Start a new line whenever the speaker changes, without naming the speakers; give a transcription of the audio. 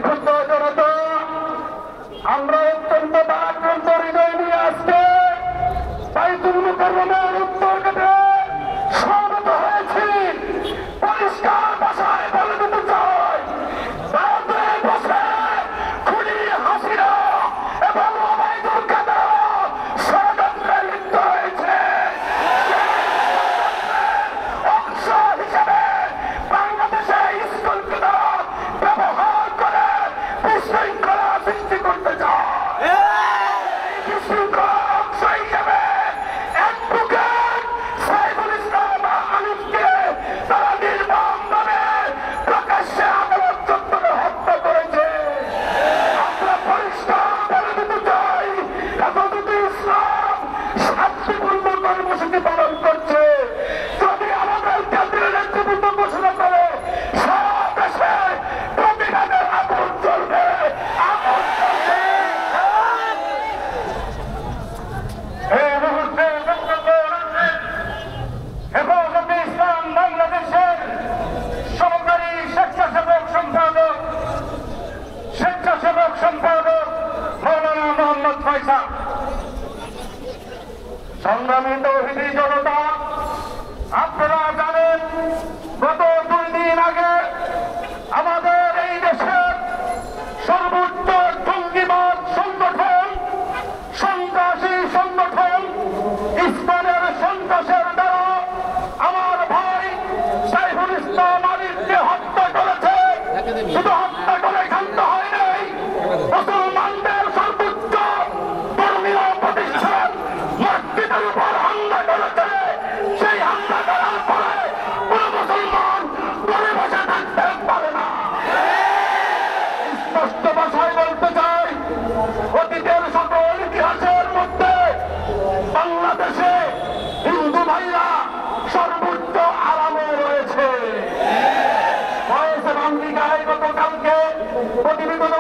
ক্ষুদ্র জনতা, আমরা অত্যন্ত ভারাক্রান্ত হৃদয় নিয়ে আজকে বাইতুল মুকাররমের উত্তর গেটে সমবেত হয়েছি। পরিষ্কার ভাষায় বলে দিতে চাই, ভারতে বসে খুনি হাসিনা এবং ওবায়দুল কাদের ষড়যন্ত্রে লিপ্ত হয়েছে। অংশ হিসেবে বাংলাদেশে স্কুলকে তারা ব্যবহার করে বিশৃঙ্খলা সৃষ্টি করতে চায়। বিশৃঙ্খলার অংশ হিসেবে অ্যাডভোকেট সাইফুল ইসলাম আলিফকে তারা নির্মমভাবে প্রকাশ্যে আদালত চত্বরে হত্যা করেছে। আমরা পরিষ্কার বলে দিতে চাই, হেফাজতে ইসলাম শান্তিপূর্ণ কর্মসূচি পালন করছে। যদি আমাদের কেন্দ্রীয় নেতৃত্ব ঘোষণা করে সারা দেশে প্রতিবাদের আগুন চলবে, আগুন চলবে। এই মুহূর্তে বক্তব্য রাখছেন হেফাজতে ইসলাম বাংলাদেশের সহকারী স্বেচ্ছাসেবক সম্পাদক মৌলানা মোহাম্মদ ফয়সাল। সংগ্রামী তৌহিদি জনতা, আপনারা জানেন গত 2 দিন আগে আমাদের এই দেশের সর্বোচ্চ জঙ্গিবাদ সংগঠন, সন্ত্রাসী সংগঠন ইসলামের সন্ত্রাসের দ্বারা আমার ভাই সাইফুল ইসলাম আলিফকে হত্যা করেছে। শুধু হত্যা করে ক্ষান্ত হয় নাই, মুসলমানদের সর্বোচ্চ ধর্মীয় প্রতিষ্ঠান মসজিদের উপর হামলা করেছে। সেই হামলা করার পরে কোন মুসলমান ঘরে বসে থাকতে পারে না। স্পষ্ট ভাষায় বলতে চাই, অতীতের সকল ইতিহাসের মধ্যে বাংলাদেশে হিন্দু ভাইরা সর্বোচ্চ আরামে রয়েছে। গতকালকে প্রতিবেদন